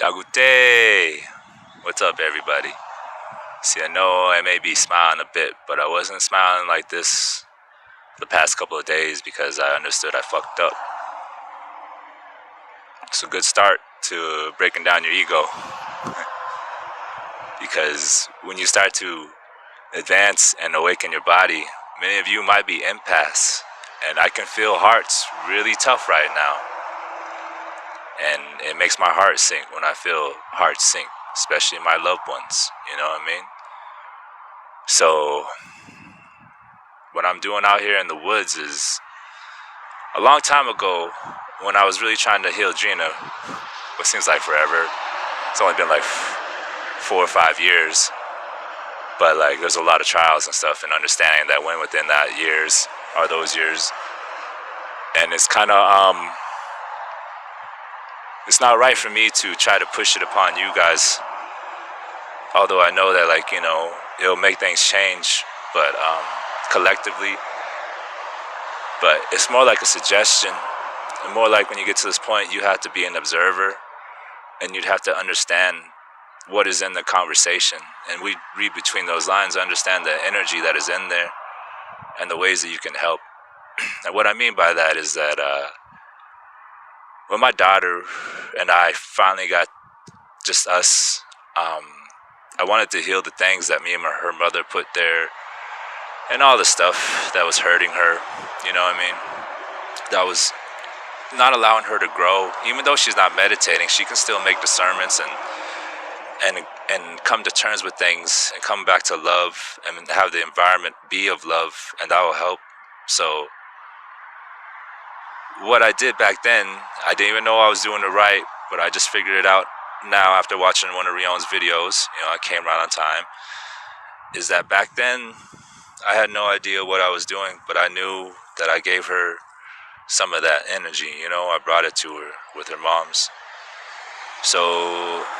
Sagute! What's up, everybody? See, I know I may be smiling a bit, but I wasn't smiling like this the past couple of days because I understood I fucked up. It's a good start to breaking down your ego because when you start to advance and awaken your body, many of you might be empaths, and I can feel hearts really tough right now. And it makes my heart sink when I feel hearts sink, especially my loved ones, you know what I mean? So, what I'm doing out here in the woods is a long time ago when I was really trying to heal Gina, what seems like forever. It's only been like 4 or 5 years, but like there's a lot of trials and stuff and understanding that went within that years or those years. And it's kind of, it's not right for me to try to push it upon you guys. Although I know that, like, it'll make things change, but collectively. But it's more like a suggestion, and more like when you get to this point, you have to be an observer, and you'd have to understand what is in the conversation, and we read between those lines, understand the energy that is in there, and the ways that you can help. And what I mean by that is that when my daughter and I finally got just us, I wanted to heal the things that me and her mother put there, and all the stuff that was hurting her, you know what I mean? That was not allowing her to grow. Even though she's not meditating, she can still make discernments and come to terms with things and come back to love and have the environment be of love, and that will help. So what I did back then, I didn't even know I was doing it right, but I just figured it out now after watching one of Rion's videos. I came right on time. Is that back then I had no idea what I was doing, but I knew that I gave her some of that energy. I brought it to her with her mom's. So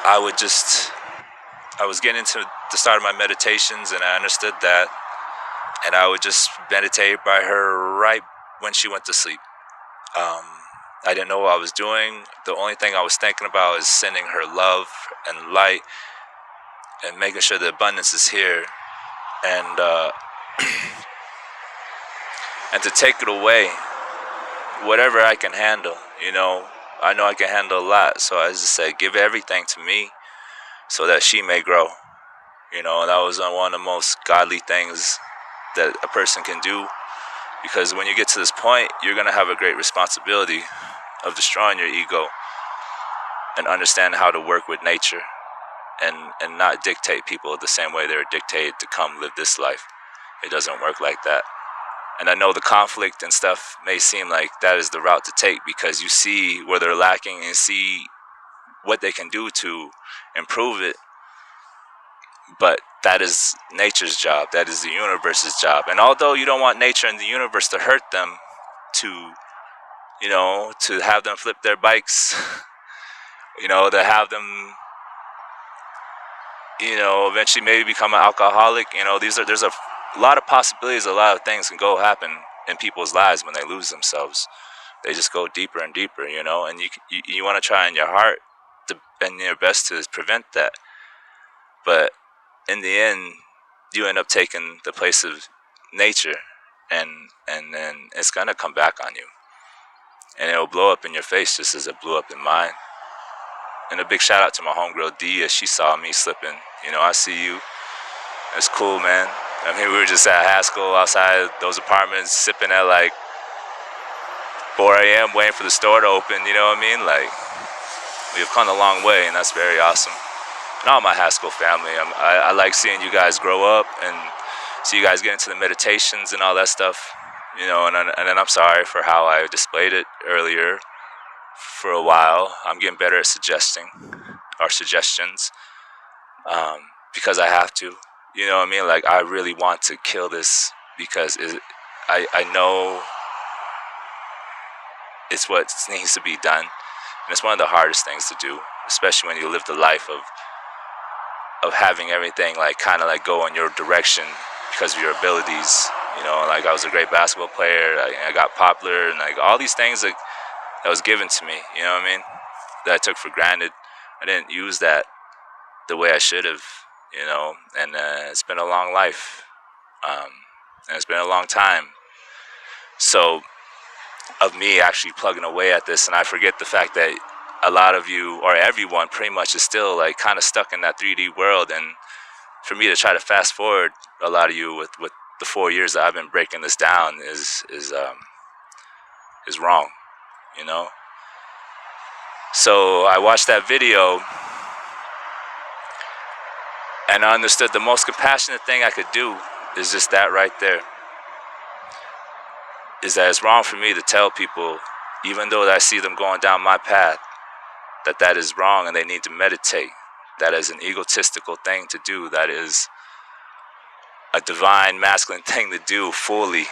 I was getting into the start of my meditations, and I understood that, and I would just meditate by her right when she went to sleep. I didn't know what I was doing. The only thing I was thinking about is sending her love and light and making sure the abundance is here, and and to take it away, whatever I can handle. I know I can handle a lot, so I just said, give everything to me so that she may grow. And that was one of the most godly things that a person can do, because when you get to this point, you're going to have a great responsibility of destroying your ego and understand how to work with nature and not dictate people the same way they're dictated to come live this life. It doesn't work like that. And I know the conflict and stuff may seem like that is the route to take, because you see where they're lacking and see what they can do to improve it. But that is nature's job. That is the universe's job. And although you don't want nature and the universe to hurt them, to have them flip their bikes, to have them, eventually maybe become an alcoholic. There's a lot of possibilities. A lot of things can happen in people's lives when they lose themselves. They just go deeper and deeper, and you want to try in your heart and your best to prevent that. But in the end, you end up taking the place of nature, and then it's gonna come back on you, and it'll blow up in your face just as it blew up in mine. And a big shout out to my homegirl D, as she saw me slipping. I see you. It's cool, man. We were just at Haskell outside those apartments, sipping at like 4 a.m. waiting for the store to open. You know what I mean? Like, we've come a long way, and that's very awesome. And all my Haskell family, I like seeing you guys grow up and see you guys get into the meditations and all that stuff. And then I'm sorry for how I displayed it earlier. For a while, I'm getting better at suggestions, because I have to. You know what I mean? Like, I really want to kill this because I know it's what needs to be done, and it's one of the hardest things to do, especially when you live the life of having everything like kind of like go in your direction because of your abilities. Like, I was a great basketball player. I got popular, and like all these things that was given to me. You know what I mean? That I took for granted. I didn't use that the way I should have, and it's been a long life, and it's been a long time. So, of me actually plugging away at this, and I forget the fact that a lot of you, or everyone pretty much, is still like kind of stuck in that 3D world. And for me to try to fast forward a lot of you with the 4 years that I've been breaking this down is wrong, you know. So I watched that video and I understood the most compassionate thing I could do is just that right there. Is that it's wrong for me to tell people, even though I see them going down my path, that that is wrong and they need to meditate. That is an egotistical thing to do. That is a divine masculine thing to do fully.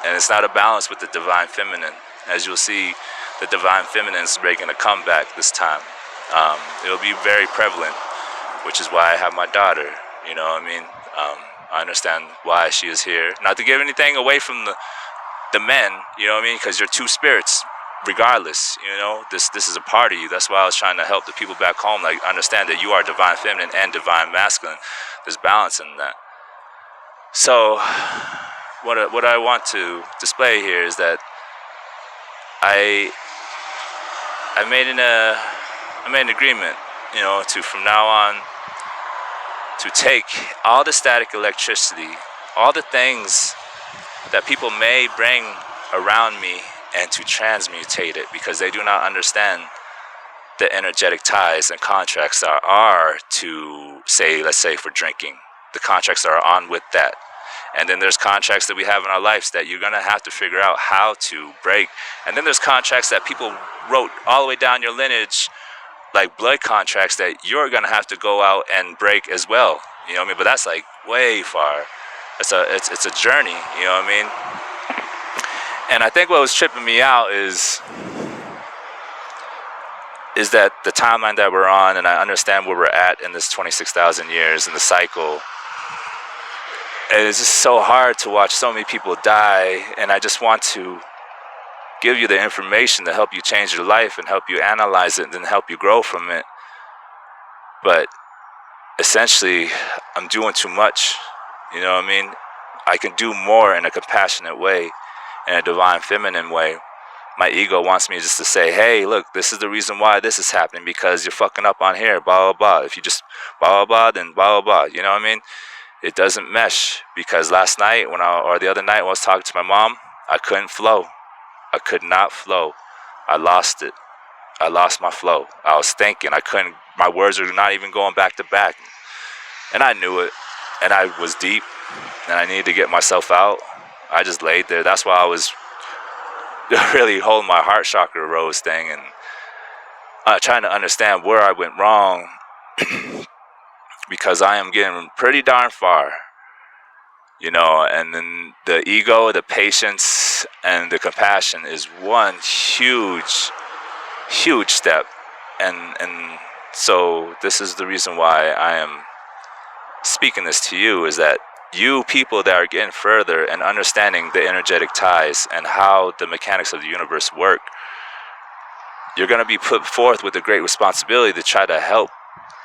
And it's not a balance with the divine feminine. As you'll see, the divine feminine is making a comeback this time. It'll be very prevalent, which is why I have my daughter. You know what I mean? I understand why she is here. Not to give anything away from the men, you know what I mean? Because you're two spirits, regardless. You know, this is a part of you. That's why I was trying to help the people back home, like understand that you are divine feminine and divine masculine. There's balance in that. So, what I want to display here is that I made an agreement, you know, to from now on to take all the static electricity, all the things that people may bring around me, and to transmutate it, because they do not understand the energetic ties and contracts that are to say, let's say for drinking, the contracts that are on with that. And then there's contracts that we have in our lives that you're gonna have to figure out how to break. And then there's contracts that people wrote all the way down your lineage, like blood contracts, that you're gonna have to go out and break as well. You know what I mean? But that's like way far. It's a journey. You know what I mean? And I think what was tripping me out is that the timeline that we're on, and I understand where we're at in this 26,000 years in the cycle. And it's just so hard to watch so many people die, and I just want to give you the information to help you change your life and help you analyze it and then help you grow from it. But essentially, I'm doing too much. You know what I mean? I can do more in a compassionate way, in a divine feminine way. My ego wants me just to say, hey, look, this is the reason why this is happening, because you're fucking up on here, blah, blah, blah. If you just blah, blah, blah, then blah, blah, blah. You know what I mean? It doesn't mesh, because last night or the other night when I was talking to my mom, I couldn't flow. I could not flow. I lost it. I lost my flow. I was thinking. My words are not even going back to back. And I knew it. And I was deep. And I needed to get myself out. I just laid there. That's why I was really holding my heart chakra rose thing and trying to understand where I went wrong. Because I am getting pretty darn far, you know, and then the ego, the patience, and the compassion is one huge, huge step. And so this is the reason why I am speaking this to you, is that you people that are getting further and understanding the energetic ties and how the mechanics of the universe work, you're going to be put forth with a great responsibility to try to help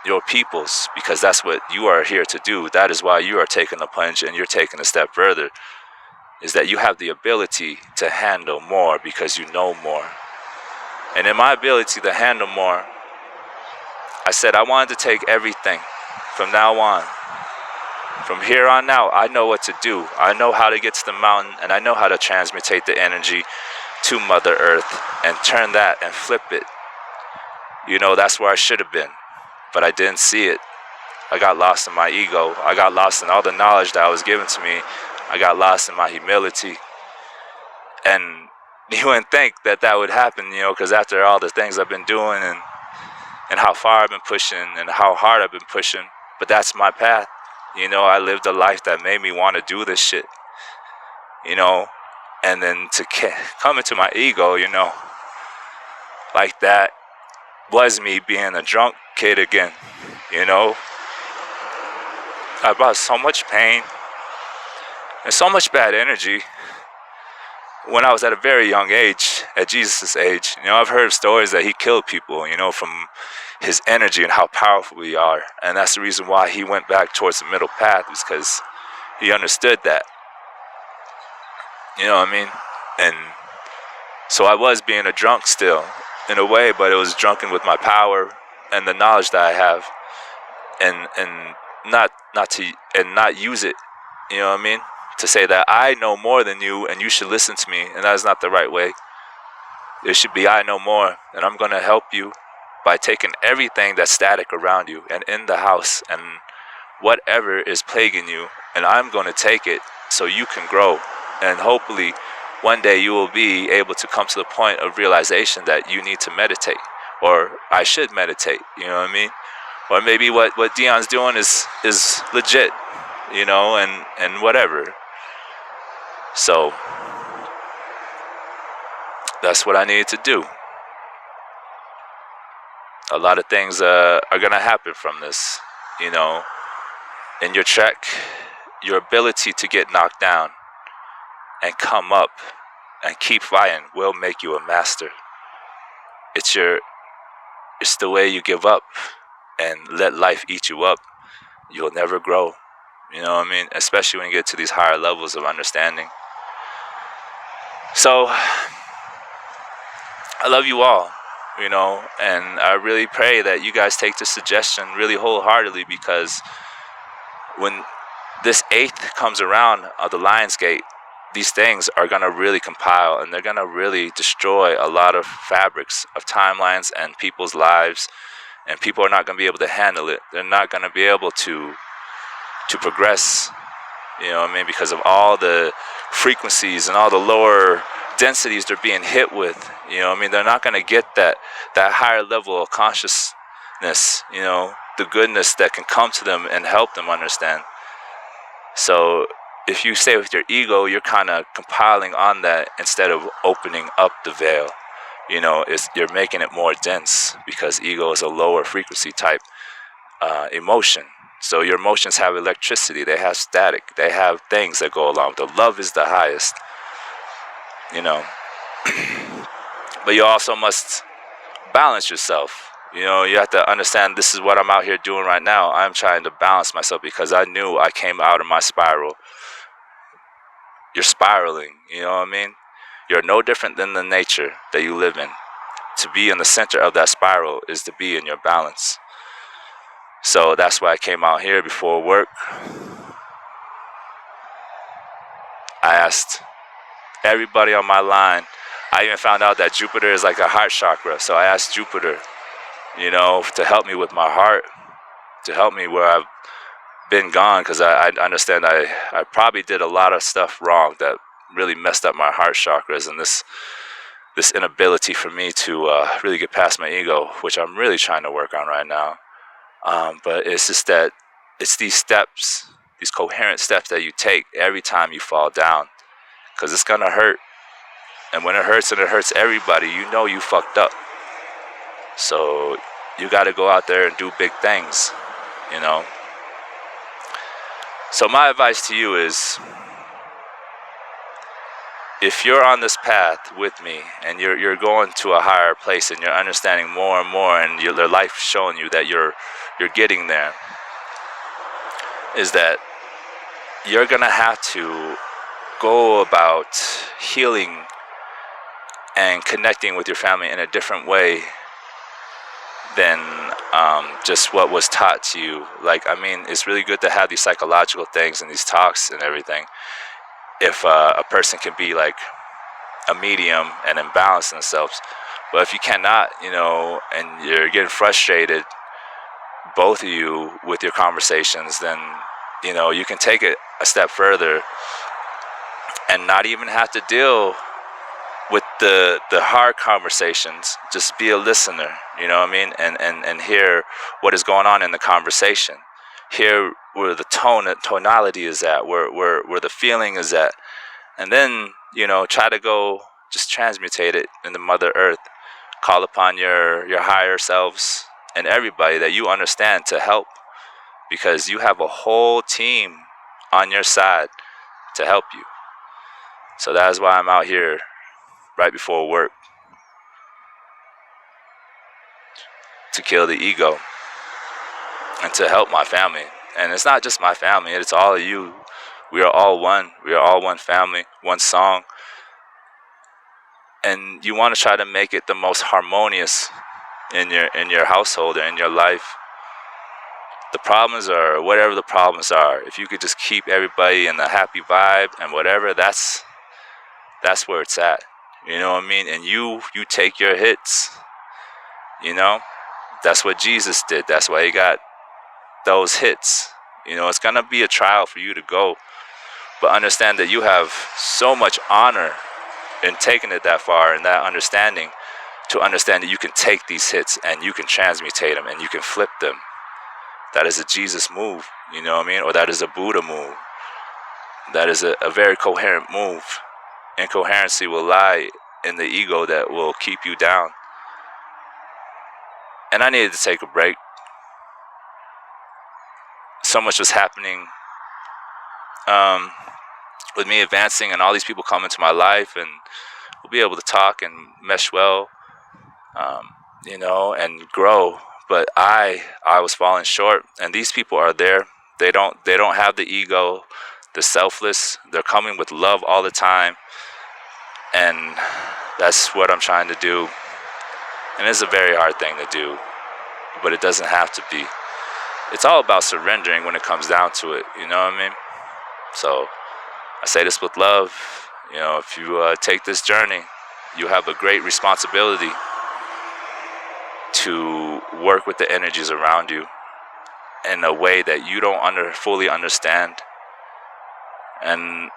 your peoples, because that's what you are here to do. That is why you are taking a plunge and you're taking a step further, is that you have the ability to handle more because you know more. And in my ability to handle more, I said I wanted to take everything from now on. From here on out, I know what to do. I know how to get to the mountain, and I know how to transmutate the energy to Mother Earth and turn that and flip it. You know, that's where I should have been. But I didn't see it. I got lost in my ego. I got lost in all the knowledge that was given to me. I got lost in my humility. And you wouldn't think that that would happen, you know, because after all the things I've been doing and how far I've been pushing and how hard I've been pushing, but that's my path. You know, I lived a life that made me want to do this shit, you know, and then to come into my ego, you know, like that was me being a drunk kid again, you know. I brought so much pain and so much bad energy when I was at a very young age, at Jesus' age. I've heard stories that he killed people, from his energy and how powerful we are. And that's the reason why he went back towards the middle path, is because he understood that. You know what I mean? And so I was being a drunk still, in a way, but it was drunken with my power and the knowledge that I have, and not use it. You know what I mean? To say that I know more than you and you should listen to me, and that is not the right way. It should be I know more, and I'm going to help you by taking everything that's static around you and in the house and whatever is plaguing you, and I'm going to take it so you can grow. And hopefully one day you will be able to come to the point of realization that you need to meditate, or I should meditate. You know what I mean? Or maybe what Dion's doing is legit, and whatever. So that's what I needed to do. A lot of things are going to happen from this, in your trek. Your ability to get knocked down and come up and keep fighting will make you a master. It's the way you give up and let life eat you up. You'll never grow. You know what I mean? Especially when you get to these higher levels of understanding. So I love you all, and I really pray that you guys take this suggestion really wholeheartedly, because when this 8th comes around of the Lion's Gate, these things are going to really compile, and they're going to really destroy a lot of fabrics of timelines and people's lives, and people are not going to be able to handle it. They're not going to be able to progress, because of all the frequencies and all the lower densities they're being hit with. They're not going to get that higher level of consciousness, the goodness that can come to them and help them understand. So if you stay with your ego, you're kind of compiling on that instead of opening up the veil. You're making it more dense, because ego is a lower frequency type emotion. So your emotions have electricity, they have static, they have things that go along. The love is the highest, But you also must balance yourself. You have to understand, this is what I'm out here doing right now. I'm trying to balance myself, because I knew I came out of my spiral. You're spiraling, you know what I mean? You're no different than the nature that you live in. To be in the center of that spiral is to be in your balance. So that's why I came out here before work. I asked everybody on my line. I even found out that Jupiter is like a heart chakra. So I asked Jupiter, to help me with my heart, to help me where I've been gone, because I understand I probably did a lot of stuff wrong that really messed up my heart chakras, and this inability for me to really get past my ego, which I'm really trying to work on right now. But it's just that it's these steps, these coherent steps that you take every time you fall down, because it's gonna hurt. And when it hurts, and it hurts everybody, you fucked up. So you got to go out there and do big things, So my advice to you is, if you're on this path with me and you're going to a higher place and you're understanding more and more, and your life showing you that you're getting there, is that you're gonna have to go about healing and connecting with your family in a different way than just what was taught to you. It's really good to have these psychological things and these talks and everything. If a person can be like a medium and balance themselves, but if you cannot, and you're getting frustrated, both of you, with your conversations, then you can take it a step further and not even have to deal with the hard conversations. Just be a listener, and hear what is going on in the conversation. Hear where the tonality is at, where the feeling is at, and then try to go just transmutate it in the Mother Earth. Call upon your higher selves and everybody that you understand to help, because you have a whole team on your side to help you. So that is why I'm out here right before work, to kill the ego and to help my family. And it's not just my family, it's all of you. We are all one. We are all one family, one song. And you want to try to make it the most harmonious in your household or in your life. The problems are whatever the problems are. If you could just keep everybody in a happy vibe and whatever, that's where it's at. You know what I mean? And you take your hits. You know? That's what Jesus did. That's why he got those hits. You know, it's gonna be a trial for you to go. But understand that you have so much honor in taking it that far and that understanding, to understand that you can take these hits and you can transmutate them and you can flip them. That is a Jesus move, you know what I mean? Or that is a Buddha move. That is a very coherent move. Incoherency will lie in the ego that will keep you down. And I needed to take a break. So much was happening with me advancing and all these people come into my life, and we'll be able to talk and mesh well, you know, and grow. But I was falling short, and these people are there. They don't have the ego, the selfless. They're coming with love all the time, and that's what I'm trying to do. And it's a very hard thing to do, but it doesn't have to be. It's all about surrendering when it comes down to it, you know what I mean? So I say this with love. You know, if you take this journey, you have a great responsibility to work with the energies around you in a way that you don't fully understand. And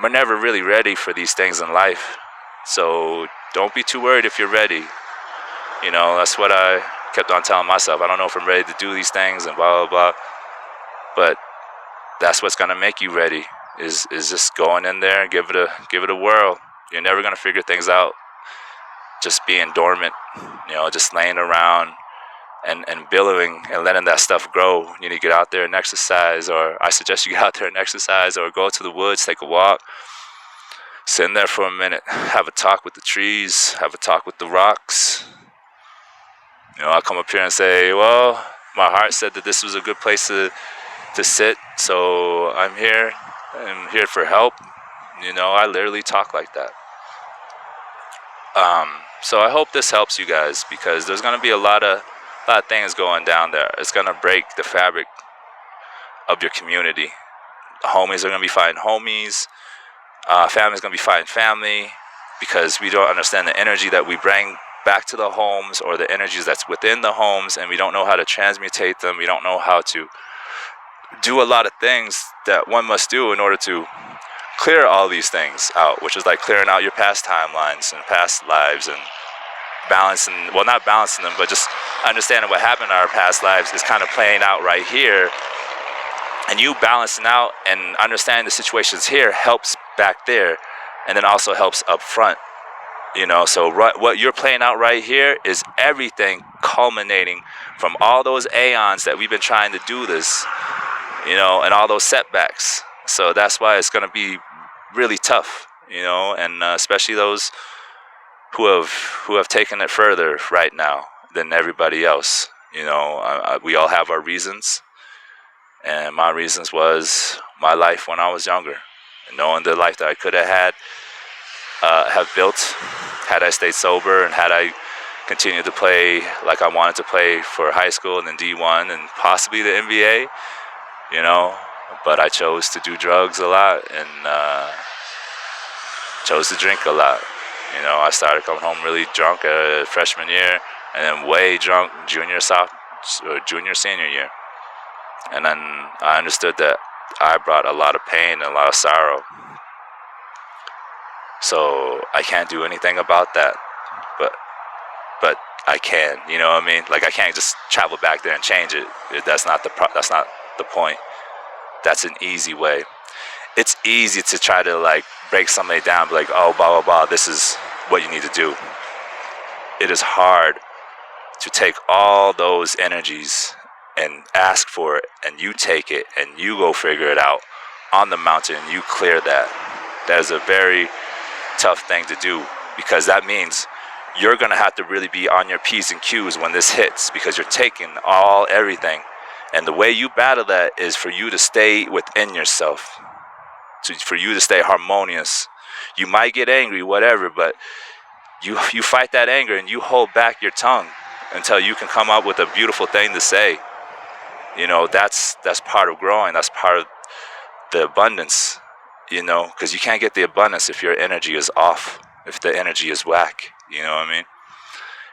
we're never really ready for these things in life. So don't be too worried if you're ready. You know, that's what I kept on telling myself. I don't know if I'm ready to do these things and blah, blah, blah. But that's what's going to make you ready, is just going in there and give it a whirl. You're never going to figure things out just being dormant, you know, just laying around and billowing and letting that stuff grow. You need to get out there and exercise, or I suggest you get out there and exercise, or go to the woods, take a walk, sit in there for a minute, have a talk with the trees, have a talk with the rocks. You know, I'll come up here and say, well, my heart said that this was a good place to sit, so I'm here. I'm here for help. You know, I literally talk like that. So I hope this helps you guys, because there's going to be a lot of things going down there. It's going to break the fabric of your community. Homies are going to be fighting homies. Family's going to be fighting family, because we don't understand the energy that we bring back to the homes, or the energies that's within the homes, and we don't know how to transmutate them. We don't know how to do a lot of things that one must do in order to clear all these things out, which is like clearing out your past timelines and past lives, and balancing, well, not balancing them, but just understanding what happened in our past lives is kind of playing out right here. And you balancing out and understanding the situations here helps back there, and then also helps up front. You know, so what you're playing out right here is everything culminating from all those aeons that we've been trying to do this, you know, and all those setbacks. So that's why it's going to be really tough, you know, and especially those who have taken it further right now than everybody else. You know, we all have our reasons, and my reasons was my life when I was younger, and knowing the life that I could have built had I stayed sober, and had I continued to play like I wanted to play for high school and then D1 and possibly the NBA, you know. But I chose to do drugs a lot, and chose to drink a lot. You know, I started coming home really drunk freshman year, and then way drunk junior, senior year. And then I understood that I brought a lot of pain and a lot of sorrow. So I can't do anything about that, but I can, you know what I mean? Like, I can't just travel back there and change it. That's not the point. That's an easy way. It's easy to try to like break somebody down, be like, oh, blah, blah, blah, this is what you need to do. It is hard to take all those energies and ask for it, and you take it and you go figure it out on the mountain, and you clear that. That is a very tough thing to do, because that means you're going to have to really be on your P's and Q's when this hits, because you're taking everything. And the way you battle that is for you to stay within yourself, for you to stay harmonious. You might get angry, whatever, but you fight that anger and you hold back your tongue until you can come up with a beautiful thing to say. You know, that's part of growing. That's part of the abundance, you know, because you can't get the abundance if your energy is off, if the energy is whack. You know what I mean?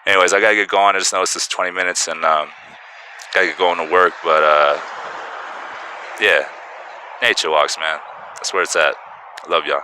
Anyways, I gotta get going. I just noticed it's 20 minutes and gotta get going to work. But yeah, nature walks, man. That's where it's at. I love y'all.